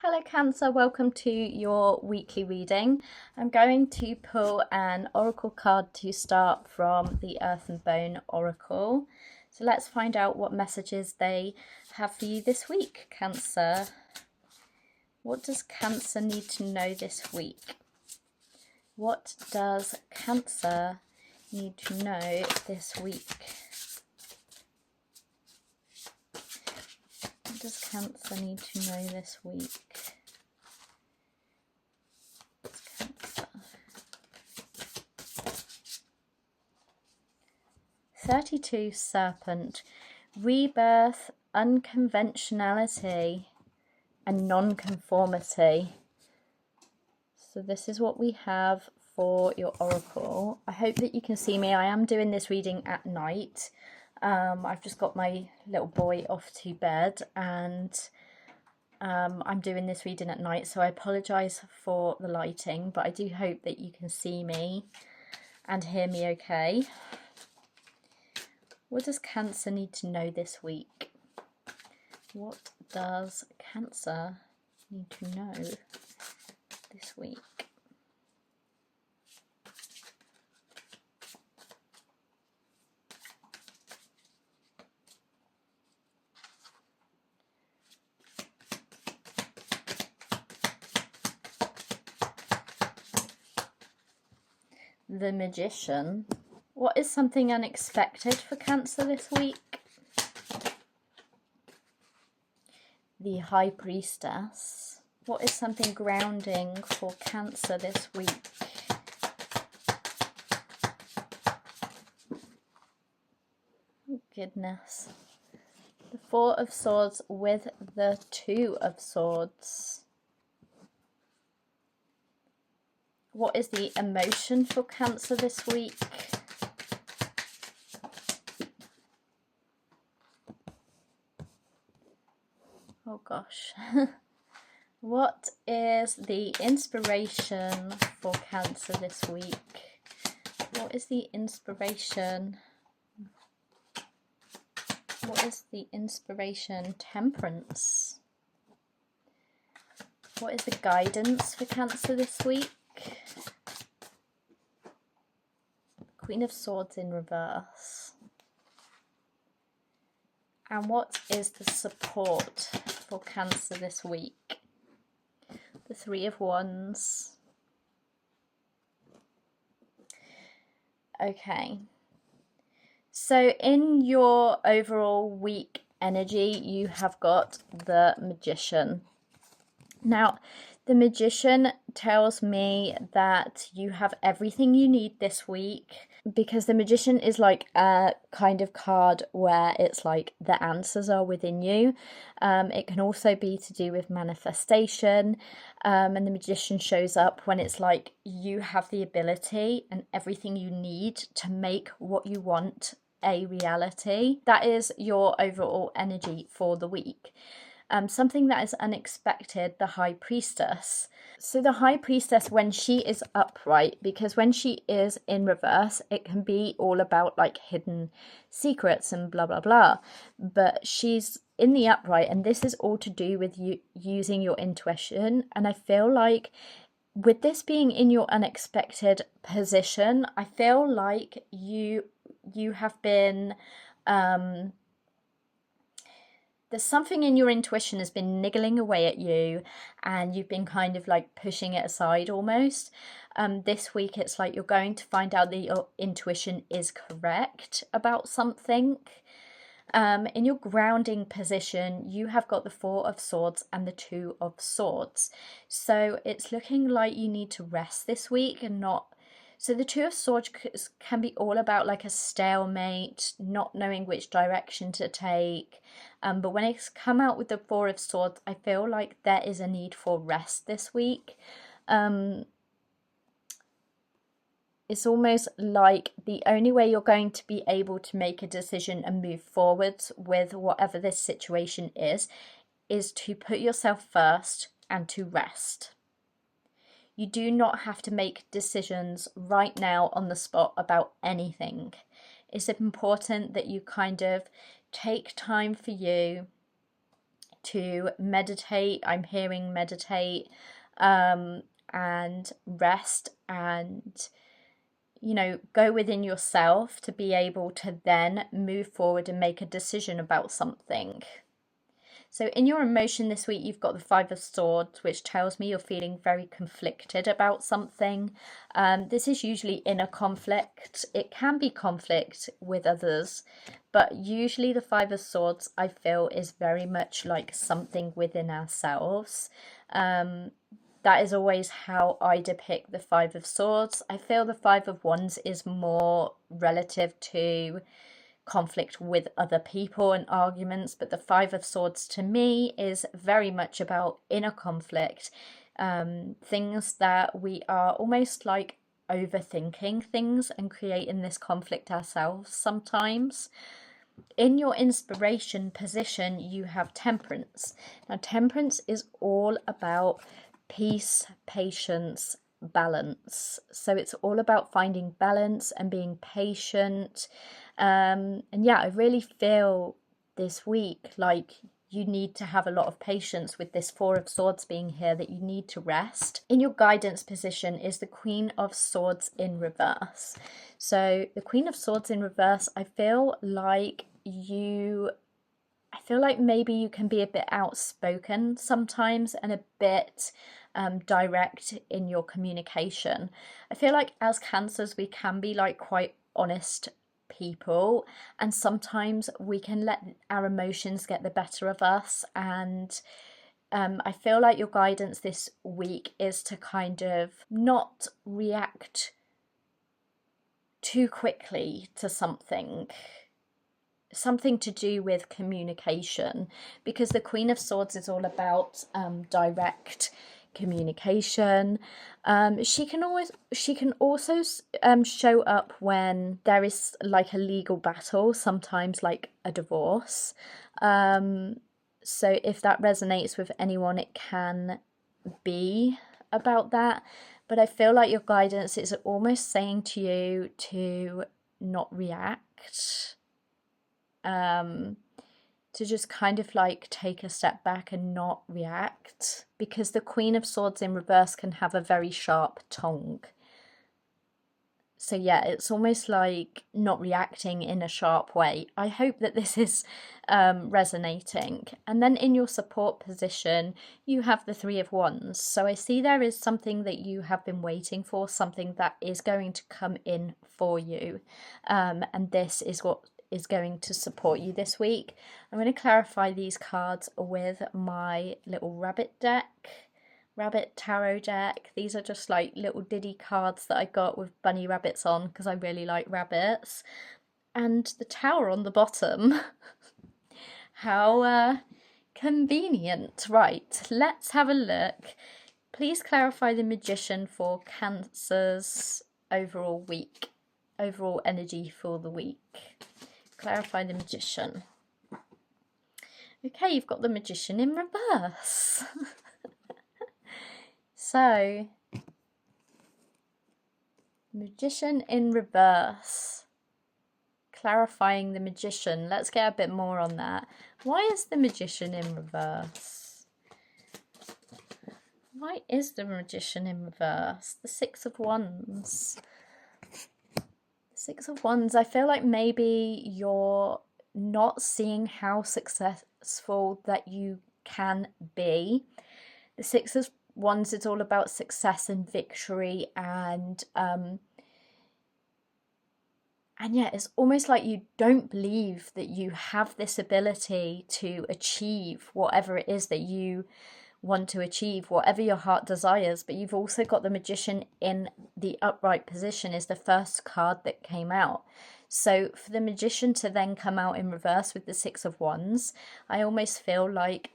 Hello Cancer, welcome to your weekly reading. I'm going to pull an oracle card to start from the Earth and Bone Oracle. So let's find out what messages they have for you this week, Cancer. What does Cancer need to know this week? What does Cancer need to know this week? What does Cancer need to know this week? 32 Serpent, rebirth, unconventionality, and non-conformity. So this is what we have for your oracle. I hope that you can see me. I am doing this reading at night. I've just got my little boy off to bed and I'm doing this reading at night, so I apologise for the lighting, but I do hope that you can see me and hear me okay. What does Cancer need to know this week? What does Cancer need to know this week? The Magician. What is something unexpected for Cancer this week? The High Priestess. What is something grounding for Cancer this week? Oh, goodness. The Four of Swords with the Two of Swords. What is the emotion for Cancer this week? Oh gosh. What is the inspiration for Cancer this week? What is the inspiration? What is the inspiration? Temperance. What is the guidance for Cancer this week? Queen of Swords in reverse. And what is the support for Cancer this week? The Three of Wands. Okay. So in your overall week energy, you have got the Magician. Now, the Magician tells me that you have everything you need this week, because the Magician is like a kind of card where it's like the answers are within you. It can also be to do with manifestation, and the Magician shows up when it's like you have the ability and everything you need to make what you want a reality. That is your overall energy for the week. Something that is unexpected, the High Priestess. So the High Priestess, when she is upright, because when she is in reverse, it can be all about like hidden secrets and blah, blah, blah. But she's in the upright, and this is all to do with you using your intuition. And I feel like with this being in your unexpected position, I feel like you have been... there's something in your intuition has been niggling away at you, and you've been kind of like pushing it aside almost. This week it's like you're going to find out that your intuition is correct about something. In your grounding position, you have got the Four of Swords and the Two of Swords. So it's looking like you need to rest this week and not... So the Two of Swords can be all about like a stalemate, not knowing which direction to take. But when it's come out with the Four of Swords, I feel like there is a need for rest this week. It's almost like the only way you're going to be able to make a decision and move forwards with whatever this situation is to put yourself first and to rest. You do not have to make decisions right now on the spot about anything. It's important that you kind of take time for you, to meditate. I'm hearing meditate and rest, and go within yourself to be able to then move forward and make a decision about something. So in your emotion this week, you've got the Five of Swords, which tells me you're feeling very conflicted about something. This is usually inner conflict. It can be conflict with others, but usually the Five of Swords, I feel, is very much like something within ourselves. That is always how I depict the Five of Swords. I feel the Five of Wands is more relative to conflict with other people and arguments, but the Five of Swords to me is very much about inner conflict, things that we are almost like overthinking things and creating this conflict ourselves sometimes. In your inspiration position, you have Temperance. Now, Temperance is all about peace, patience, balance. So it's all about finding balance and being patient. And yeah, I really feel this week like you need to have a lot of patience with this Four of Swords being here, that you need to rest. In your guidance position is the Queen of Swords in reverse. So the Queen of Swords in reverse, I feel like maybe you can be a bit outspoken sometimes and a bit direct in your communication. I feel like as Cancers, we can be like quite honest people, and sometimes we can let our emotions get the better of us. And I feel like your guidance this week is to kind of not react too quickly to something to do with communication, because the Queen of Swords is all about direct communication. She can also show up when there is like a legal battle, sometimes like a divorce. So if that resonates with anyone, it can be about that. But I feel like your guidance is almost saying to you to not react, to just kind of like take a step back and not react, because the Queen of Swords in reverse can have a very sharp tongue. So yeah, it's almost like not reacting in a sharp way. I hope that this is resonating. And then in your support position, you have the Three of Wands. So I see there is something that you have been waiting for, something that is going to come in for you. And this is what is going to support you this week. I'm going to clarify these cards with my little rabbit tarot deck. These are just like little diddy cards that I got with bunny rabbits on because I really like rabbits. And the tower on the bottom. How convenient. Right, let's have a look. Please clarify the Magician for Cancer's overall energy for the week. Clarify the Magician. Okay, you've got the Magician in reverse. So, Magician in reverse. Clarifying the Magician. Let's get a bit more on that. Why is the Magician in reverse? Why is the Magician in reverse? The Six of Wands. Six of Wands, I feel like maybe you're not seeing how successful that you can be. The Six of Wands is all about success and victory, and yeah, it's almost like you don't believe that you have this ability to achieve whatever it is that you want to achieve, whatever your heart desires. But you've also got the Magician in the upright position is the first card that came out. So for the Magician to then come out in reverse with the Six of Wands, I almost feel like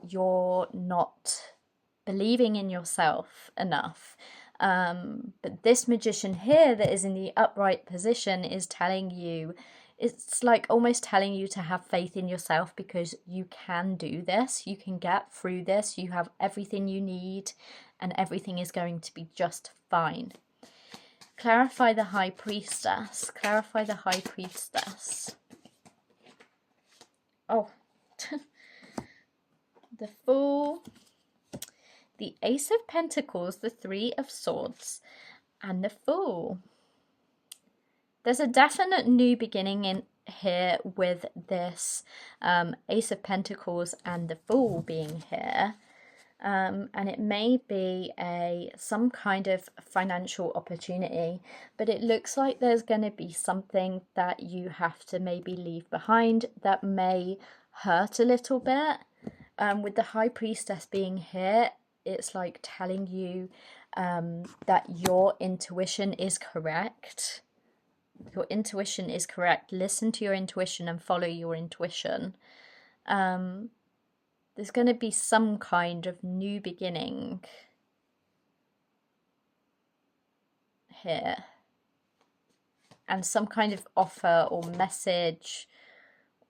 you're not believing in yourself enough. But this Magician here that is in the upright position is telling you, it's like almost telling you to have faith in yourself, because you can do this, you can get through this, you have everything you need, and everything is going to be just fine. Clarify the High Priestess. Clarify the High Priestess. Oh. the Fool, the Ace of Pentacles, the Three of Swords, and the Fool. There's a definite new beginning in here with this Ace of Pentacles and the Fool being here. And it may be some kind of financial opportunity, but it looks like there's going to be something that you have to maybe leave behind that may hurt a little bit. With the High Priestess being here, it's like telling you that your intuition is correct. Your intuition is correct. Listen to your intuition and follow your intuition. There's going to be some kind of new beginning here. And some kind of offer or message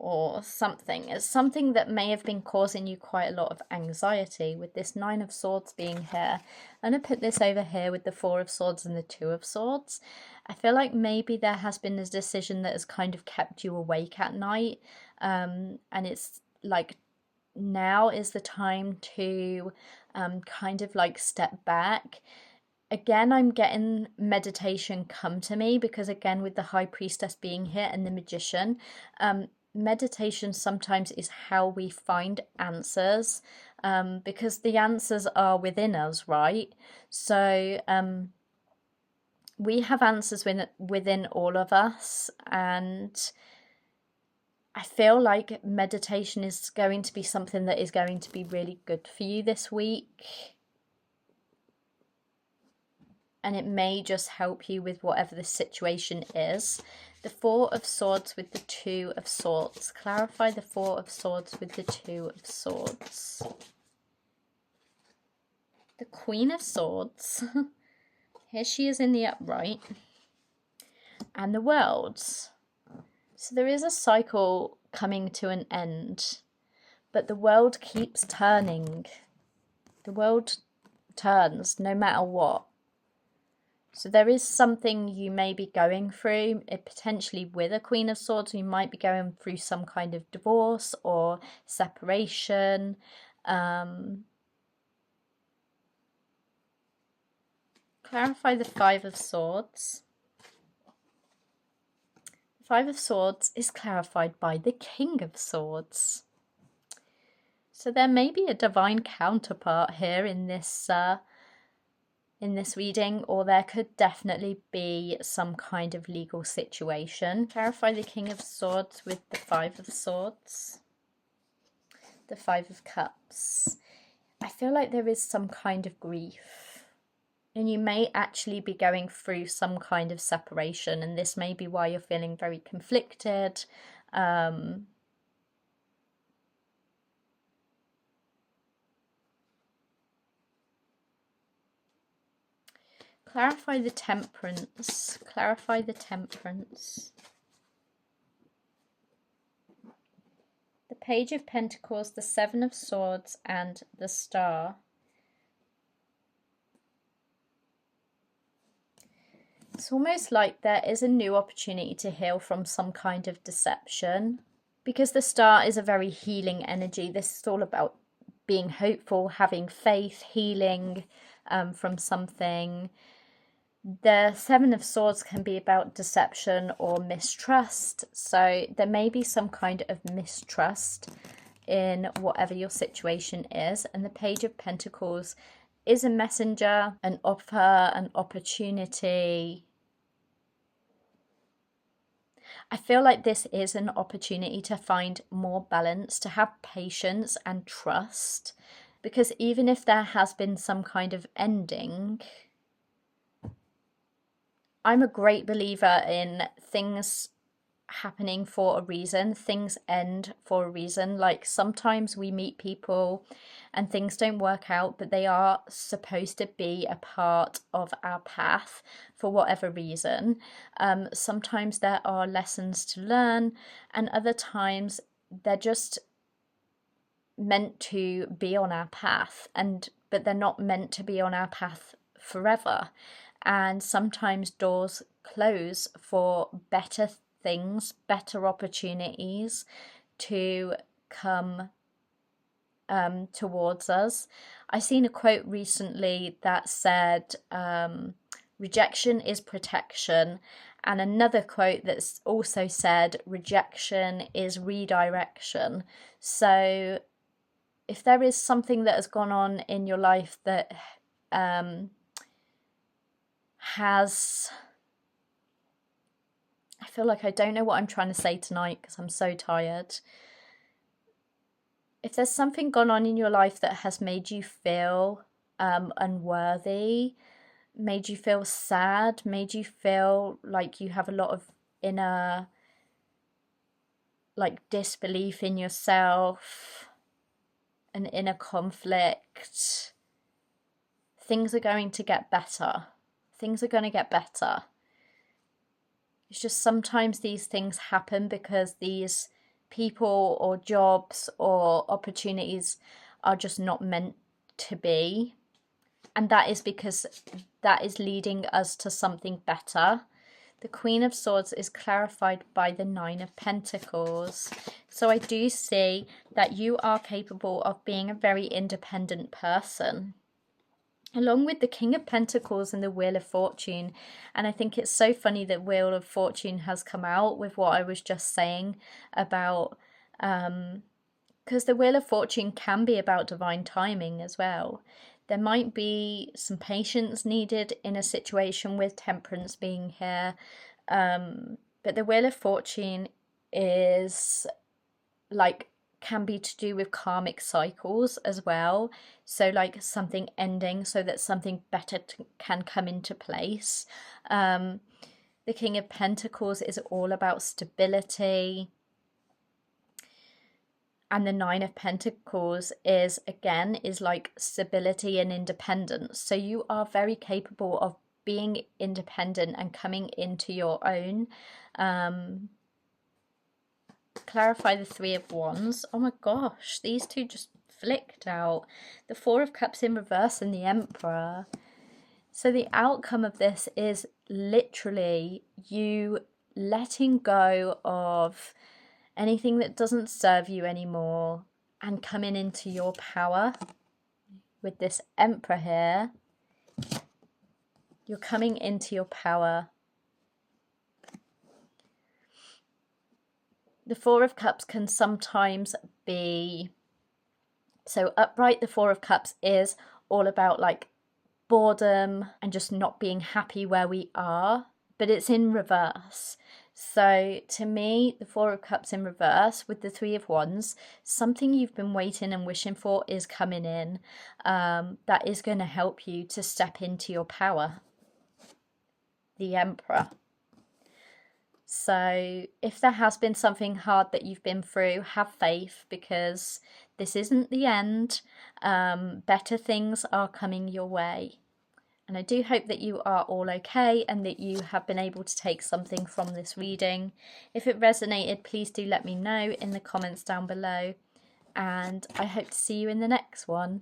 or something. It's something that may have been causing you quite a lot of anxiety with this Nine of Swords being here. I'm going to put this over here with the Four of Swords and the Two of Swords. I feel like maybe there has been a decision that has kind of kept you awake at night. And it's like now is the time to kind of like step back. Again, I'm getting meditation come to me because again with the High Priestess being here and the Magician, meditation sometimes is how we find answers, because the answers are within us, right? So we have answers within all of us, and I feel like meditation is going to be something that is going to be really good for you this week. And it may just help you with whatever the situation is. The Four of Swords with the Two of Swords. Clarify the Four of Swords with the Two of Swords. The Queen of Swords. Here she is in the upright. And the Worlds. So there is a cycle coming to an end. But the world keeps turning. The world turns no matter what. So there is something you may be going through, potentially with a Queen of Swords. You might be going through some kind of divorce or separation. Clarify the Five of Swords. The Five of Swords is clarified by the King of Swords. So there may be a divine counterpart here in this reading, or there could definitely be some kind of legal situation. Clarify the King of Swords with the Five of Swords. The Five of Cups. I feel like there is some kind of grief, and you may actually be going through some kind of separation, and this may be why you're feeling very conflicted. Clarify the Temperance. Clarify the Temperance. The Page of Pentacles, the Seven of Swords, and the Star. It's almost like there is a new opportunity to heal from some kind of deception. Because the Star is a very healing energy. This is all about being hopeful, having faith, healing from something. The Seven of Swords can be about deception or mistrust. So there may be some kind of mistrust in whatever your situation is. And the Page of Pentacles is a messenger, an offer, an opportunity. I feel like this is an opportunity to find more balance, to have patience and trust. Because even if there has been some kind of ending, I'm a great believer in things happening for a reason. Things end for a reason. Like sometimes we meet people and things don't work out, but they are supposed to be a part of our path for whatever reason. Sometimes there are lessons to learn, and other times they're just meant to be on our path, but they're not meant to be on our path forever. And sometimes doors close for better things, better opportunities to come towards us. I seen a quote recently that said, rejection is protection, and another quote that's also said, rejection is redirection. So if there is something that has gone on in your life that has, I feel like I don't know what I'm trying to say tonight because I'm so tired. If there's something gone on in your life that has made you feel unworthy, made you feel sad, made you feel like you have a lot of inner like disbelief in yourself, an inner conflict, things are going to get better. Things are going to get better. It's just sometimes these things happen because these people or jobs or opportunities are just not meant to be. And that is because that is leading us to something better. The Queen of Swords is clarified by the Nine of Pentacles. So I do see that you are capable of being a very independent person, along with the King of Pentacles and the Wheel of Fortune. And I think it's so funny that Wheel of Fortune has come out with what I was just saying about, because the Wheel of Fortune can be about divine timing as well. There might be some patience needed in a situation with Temperance being here. But the Wheel of Fortune is like, can be to do with karmic cycles as well. So like something ending so that something better can come into place. The King of Pentacles is all about stability. And the Nine of Pentacles is like stability and independence. So you are very capable of being independent and coming into your own. Clarify the Three of Wands. Oh my gosh, these two just flicked out. The Four of Cups in reverse and the Emperor. So the outcome of this is literally you letting go of anything that doesn't serve you anymore and coming into your power. With this Emperor here, you're coming into your power. The Four of Cups can sometimes be, so upright, the Four of Cups is all about like boredom and just not being happy where we are, but it's in reverse. So to me, the Four of Cups in reverse with the Three of Wands, something you've been waiting and wishing for is coming in, that is going to help you to step into your power. The Emperor. So if there has been something hard that you've been through, have faith, because this isn't the end. Better things are coming your way. And I do hope that you are all okay and that you have been able to take something from this reading. If it resonated, please do let me know in the comments down below. And I hope to see you in the next one.